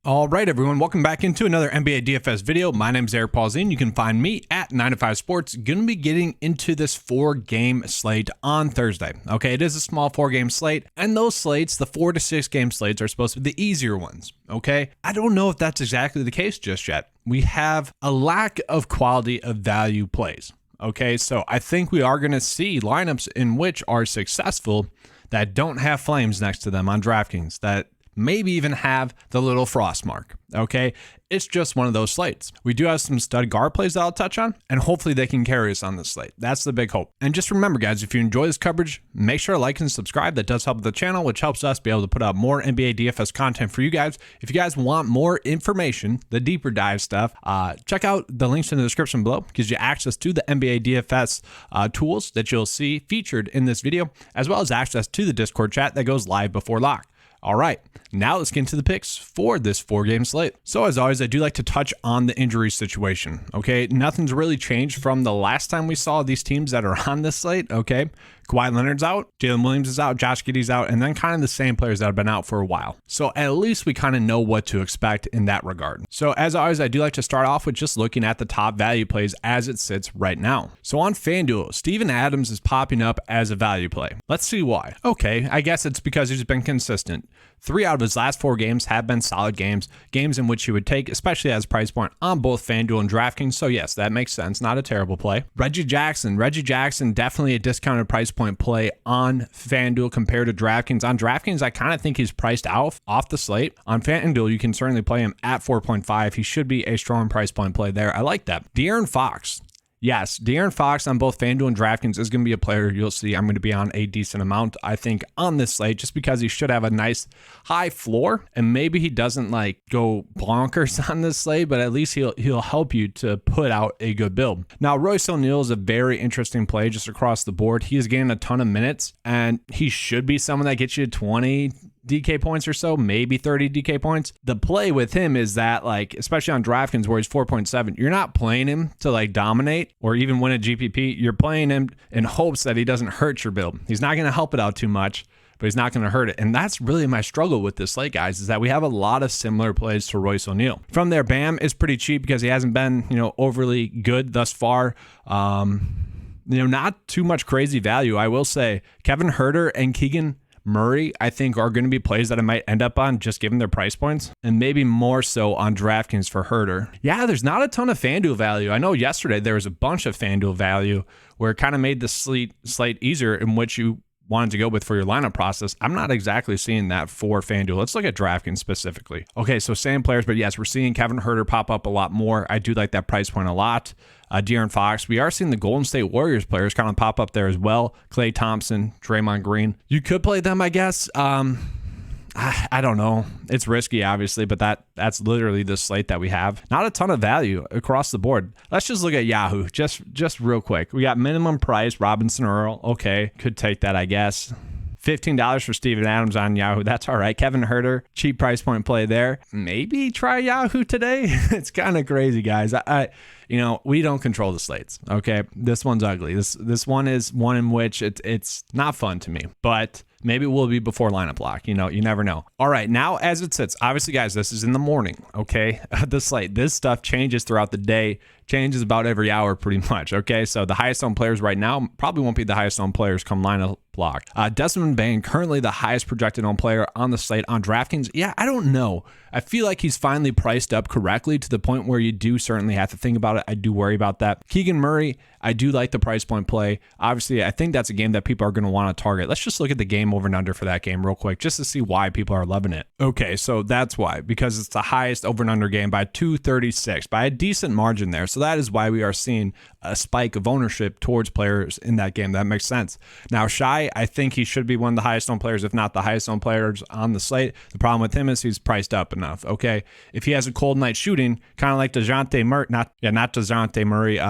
All right, everyone, welcome back into another NBA DFS video. My name is Eric Polzin. You can find me at 9to5 Sports. Going to be getting into this 4-game slate on Thursday. Okay, it is a small 4-game slate, and those slates, the 4 to 6 game slates, are supposed to be the easier ones. Okay, I don't know if that's exactly the case just yet. We have a lack of quality of value plays. Okay, so I think we are going to see lineups in which are successful that don't have flames next to them on DraftKings, that maybe even have the little frost mark. Okay, it's just one of those slates. We do have some stud guard plays that I'll touch on, and hopefully they can carry us on this slate. That's the big hope. And just remember, guys, if you enjoy this coverage, make sure to like and subscribe. That does help the channel, which helps us be able to put out more NBA DFS content for you guys. If you guys want more information, the deeper dive stuff, check out the links in the description below. Gives you access to the NBA DFS tools that you'll see featured in this video, as well as access to the Discord chat that goes live before lock. All right, now let's get into the picks for this 4-game slate. So as always, I do like to touch on the injury situation. Okay, nothing's really changed from the last time we saw these teams that are on this slate. Okay, Kawhi Leonard's out, Jalen Williams is out, Josh Giddey's out, and then kind of the same players that have been out for a while. So at least we kind of know what to expect in that regard. So as always, I do like to start off with just looking at the top value plays as it sits right now. So on FanDuel, Steven Adams is popping up as a value play. Let's see why. Okay, I guess it's because he's been consistent. 3 out of his last 4 games have been solid games in which he would take, especially as price point on both FanDuel and DraftKings. So yes, that makes sense. Not a terrible play. Reggie Jackson, definitely a discounted price point play on FanDuel compared to DraftKings. On DraftKings, I kind of think he's priced off the slate. On FanDuel, you can certainly play him at 4.5. He should be a strong price point play there. I like that. De'Aaron Fox. Yes, De'Aaron Fox on both FanDuel and DraftKings is going to be a player you'll see I'm going to be on a decent amount, I think, on this slate, just because he should have a nice high floor, and maybe he doesn't like go bonkers on this slate, but at least he'll help you to put out a good build. Now, Royce O'Neal is a very interesting play just across the board. He is getting a ton of minutes, and he should be someone that gets you 20 DK points or so, maybe 30 DK points. The play with him is that, like, especially on DraftKings where he's 4.7, you're not playing him to like dominate or even win a GPP. You're playing him in hopes that he doesn't hurt your build. He's not going to help it out too much, but he's not going to hurt it. And that's really my struggle with this slate, guys, is that we have a lot of similar plays to Royce O'Neal. From there, Bam is pretty cheap because he hasn't been, overly good thus far. Not too much crazy value. I will say Kevin Huerter and Keegan Murray, I think, are going to be plays that I might end up on just given their price points, and maybe more so on DraftKings for Huerter. Yeah, there's not a ton of FanDuel value. I know yesterday there was a bunch of FanDuel value where it kind of made the slate easier in which you wanted to go with for your lineup process. I'm not exactly seeing that for FanDuel. Let's look at DraftKings specifically. Okay, so same players, but yes, we're seeing Kevin Huerter pop up a lot more. I do like that price point a lot. De'Aaron Fox. We are seeing the Golden State Warriors players kind of pop up there as well. Klay Thompson, Draymond Green. You could play them, I guess. I don't know. It's risky, obviously, but that's literally the slate that we have. Not a ton of value across the board. Let's just look at Yahoo, just real quick. We got minimum price, Robinson Earl. Okay, could take that, I guess. $15 for Steven Adams on Yahoo. That's all right. Kevin Huerter, cheap price point play there. Maybe try Yahoo today. It's kind of crazy, guys. We don't control the slates. Okay, this one's ugly. This one is one in which it's not fun to me, but maybe it will be before lineup lock. You never know. All right, now as it sits, obviously, guys, this is in the morning. Okay, the slate. This stuff changes throughout the day. Changes about every hour pretty much. Okay, so the highest owned players right now probably won't be the highest owned players come lineup block. Desmond Bane, currently the highest projected owned player on the slate on DraftKings. Yeah, I don't know. I feel like he's finally priced up correctly to the point where you do certainly have to think about it. I do worry about that. Keegan Murray, I do like the price point play. Obviously, I think that's a game that people are going to want to target. Let's just look at the game over and under for that game real quick just to see why people are loving it. Okay, so that's why, because it's the highest over and under game by 236, by a decent margin there. So that is why we are seeing a spike of ownership towards players in that game. That makes sense. Now, Shai, I think he should be one of the highest owned players, if not the highest owned players on the slate. The problem with him is he's priced up enough. Okay, if he has a cold night shooting, kind of like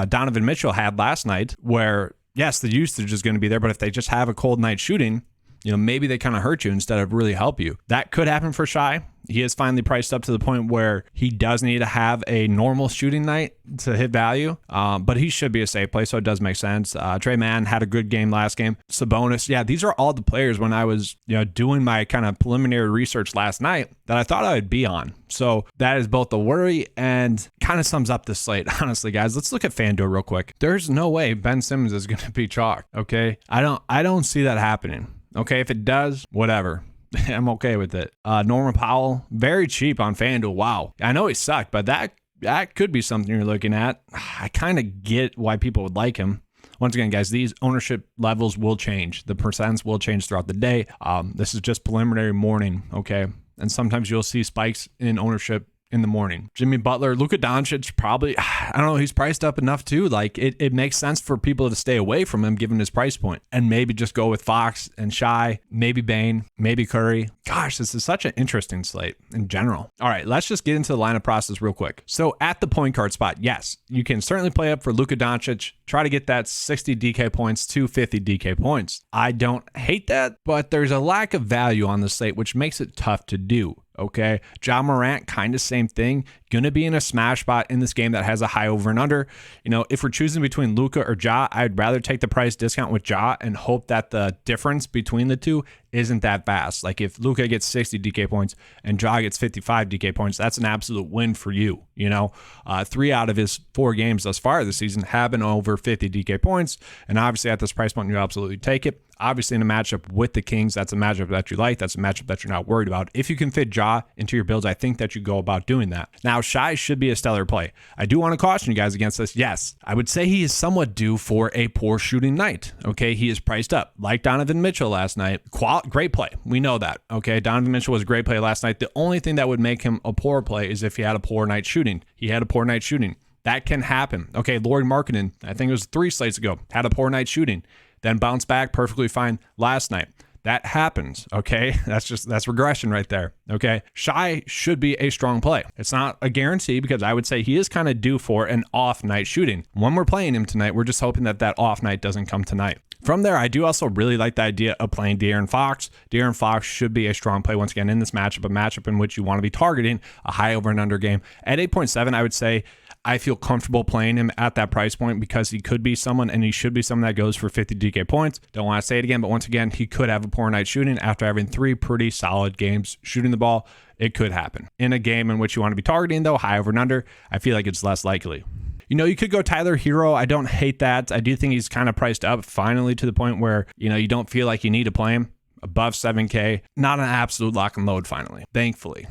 Donovan Mitchell had last night, where yes, the usage is going to be there, but if they just have a cold night shooting, maybe they kind of hurt you instead of really help you. That could happen for Shy. He is finally priced up to the point where he does need to have a normal shooting night to hit value, but he should be a safe play, so it does make sense. Trey Mann had a good game last game. Sabonis, yeah, these are all the players when I was doing my kind of preliminary research last night that I thought I would be on. So that is both a worry and kind of sums up the slate. Honestly, guys, let's look at FanDuel real quick. There's no way Ben Simmons is going to be chalked, okay? I don't see that happening. Okay, if it does, whatever. I'm okay with it. Norman Powell, very cheap on FanDuel. Wow. I know he sucked, but that could be something you're looking at. I kind of get why people would like him. Once again, guys, these ownership levels will change. The percents will change throughout the day. This is just preliminary morning, okay? And sometimes you'll see spikes in ownership in the morning. Jimmy Butler, Luka Doncic, probably, I don't know, he's priced up enough too. Like it makes sense for people to stay away from him given his price point and maybe just go with Fox and Shy, maybe Bane, maybe Curry. Gosh, this is such an interesting slate in general. All right, let's just get into the lineup process real quick. So at the point guard spot, yes, you can certainly play up for Luka Doncic, try to get that 60 DK points to 50 DK points. I don't hate that, but there's a lack of value on the slate, which makes it tough to do. Okay, Ja Morant, kind of same thing. Going to be in a smash spot in this game that has a high over and under. If we're choosing between Luka or Ja, I'd rather take the price discount with Ja and hope that the difference between the two isn't that vast. Like if Luka gets 60 DK points and Ja gets 55 DK points, that's an absolute win for you. 3 out of his 4 games thus far this season have been over 50 DK points. And obviously at this price point, you absolutely take it. Obviously in a matchup with the Kings, that's a matchup that you like. That's a matchup that you're not worried about. If you can fit Ja into your builds, I think that you go about doing that. Now, Shy should be a stellar play. I do want to caution you guys against this. Yes, I would say he is somewhat due for a poor shooting night. Okay, he is priced up like Donovan Mitchell last night. Great play. We know that. Okay, Donovan Mitchell was a great play last night. The only thing that would make him a poor play is if he had a poor night shooting. He had a poor night shooting. That can happen. Okay, Lauri Markkanen, I think it was 3 slates ago, had a poor night shooting. Then bounced back perfectly fine last night. That happens, okay? That's regression right there, okay? Shy should be a strong play. It's not a guarantee because I would say he is kind of due for an off night shooting. When we're playing him tonight, we're just hoping that off night doesn't come tonight. From there, I do also really like the idea of playing De'Aaron Fox. De'Aaron Fox should be a strong play once again in this matchup, a matchup in which you want to be targeting a high over and under game. At 8.7, I would say I feel comfortable playing him at that price point because he could be someone and he should be someone that goes for 50 DK points. Don't want to say it again, but once again, he could have a poor night shooting after having 3 pretty solid games shooting the ball. It could happen. In a game in which you want to be targeting, though, high over and under, I feel like it's less likely. You could go Tyler Hero. I don't hate that. I do think he's kind of priced up finally to the point where, you don't feel like you need to play him above 7K. Not an absolute lock and load finally, thankfully.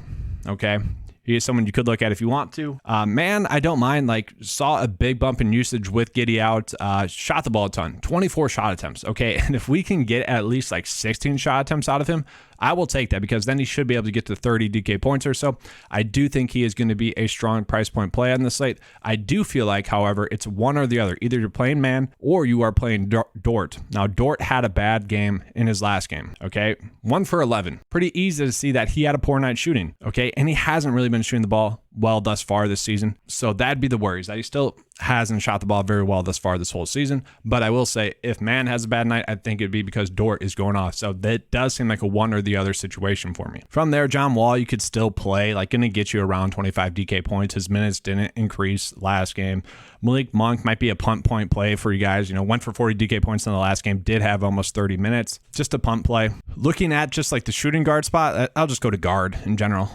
Okay. He is someone you could look at if you want to. Man, I don't mind. Saw a big bump in usage with Giddey out. Shot the ball a ton. 24 shot attempts. Okay, and if we can get at least 16 shot attempts out of him, I will take that because then he should be able to get to 30 DK points or so. I do think he is going to be a strong price point play on the slate. I do feel like, however, it's one or the other. Either you're playing man or you are playing Dort. Now, Dort had a bad game in his last game, okay? 1 for 11. Pretty easy to see that he had a poor night shooting, okay? And he hasn't really been shooting the ball well thus far this season. So that'd be the worries that he still hasn't shot the ball very well thus far this whole season. But I will say if Man has a bad night, I think it'd be because Dort is going off. So that does seem like a one or the other situation for me. From there, John Wall, you could still play, going to get you around 25 DK points. His minutes didn't increase last game. Malik Monk might be a punt point play for you guys. Went for 40 DK points in the last game, did have almost 30 minutes. Just a punt play. Looking at just the shooting guard spot, I'll just go to guard in general.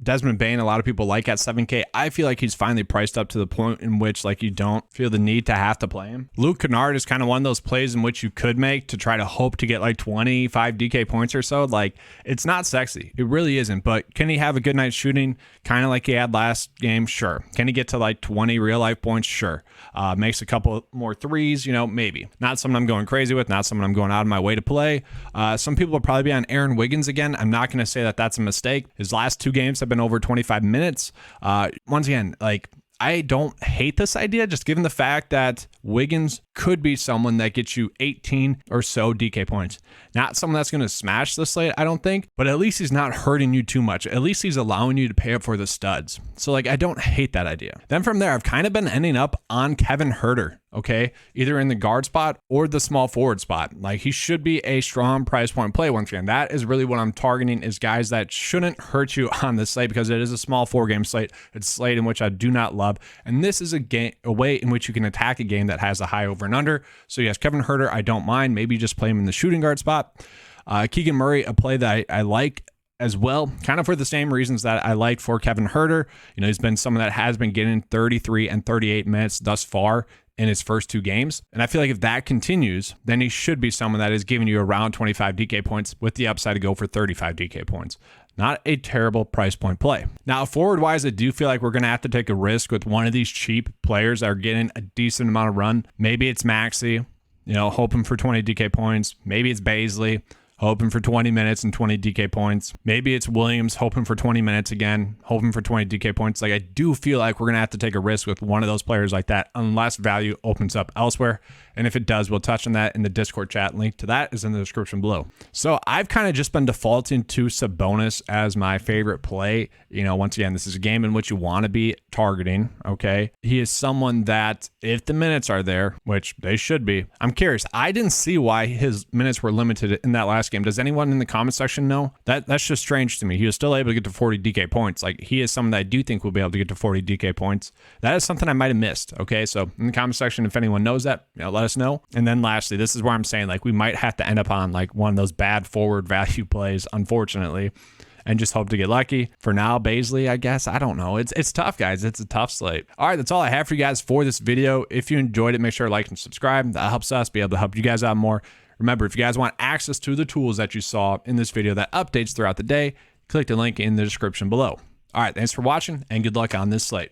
Desmond Bane, a lot of people like at 7K. I feel like he's finally priced up to the point in which you don't feel the need to have to play him. Luke Kennard is kind of one of those plays in which you could make to try to hope to get 25 DK points or so. It's not sexy. It really isn't. But can he have a good night shooting kind of like he had last game? Sure. Can he get to 20 real life points? Sure. Makes a couple more threes, maybe. Not someone I'm going crazy with, not someone I'm going out of my way to play. Some people will probably be on Aaron Wiggins again. I'm not going to say that that's a mistake. His last 2 games have been over 25 minutes. Once again, I don't hate this idea, just given the fact that Wiggins could be someone that gets you 18 or so DK points. Not someone that's going to smash the slate, I don't think, but at least he's not hurting you too much. At least he's allowing you to pay up for the studs. So I don't hate that idea. Then from there, I've kind of been ending up on Kevin Huerter. okay, either in the guard spot or the small forward spot. Like, he should be a strong price point play once again. That is really what I'm targeting, is guys that shouldn't hurt you on this slate, because it is a small 4-game slate. It's a slate in which I do not love. And this is a way in which you can attack a game that has a high over and under. So yes, Kevin Huerter, I don't mind. Maybe just play him in the shooting guard spot. Keegan Murray, a play that I like as well, kind of for the same reasons that I liked for Kevin Huerter. You know, he's been someone that has been getting 33 and 38 minutes thus far in his first 2 games. And I feel like if that continues, then he should be someone that is giving you around 25 DK points with the upside to go for 35 DK points. Not a terrible price point play. Now, forward-wise, I do feel like we're going to have to take a risk with one of these cheap players that are getting a decent amount of run. Maybe it's Maxey, you know, hoping for 20 DK points. Maybe it's Baisley, hoping for 20 minutes and 20 DK points. Maybe it's Williams, hoping for 20 minutes again, hoping for 20 DK points. Like, I do feel like we're going to have to take a risk with one of those players like that unless value opens up elsewhere. And if it does, we'll touch on that in the Discord chat. Link to that is in the description below. So I've kind of just been defaulting to Sabonis as my favorite play. You know, once again, this is a game in which you want to be targeting, okay? He is someone that, if the minutes are there, which they should be, I'm curious. I didn't see why his minutes were limited in that last game. Does anyone in the comment section know? That's just strange to me. He was still able to get to 40 DK points. Like, he is someone that I do think will be able to get to 40 DK points. That is something I might have missed, okay? So in the comment section, if anyone knows that, you know, let us know. And then lastly, this is where I'm saying, like, we might have to end up on like one of those bad forward value plays, unfortunately, and just hope to get lucky. For now, Baisley, I guess. I don't know. It's tough, guys. It's a tough slate. All right, that's all I have for you guys for this video. If you enjoyed it, make sure to like and subscribe. That helps us be able to help you guys out more. Remember, if you guys want access to the tools that you saw in this video that updates throughout the day, click the link in the description below. All right, thanks for watching, and good luck on this slate.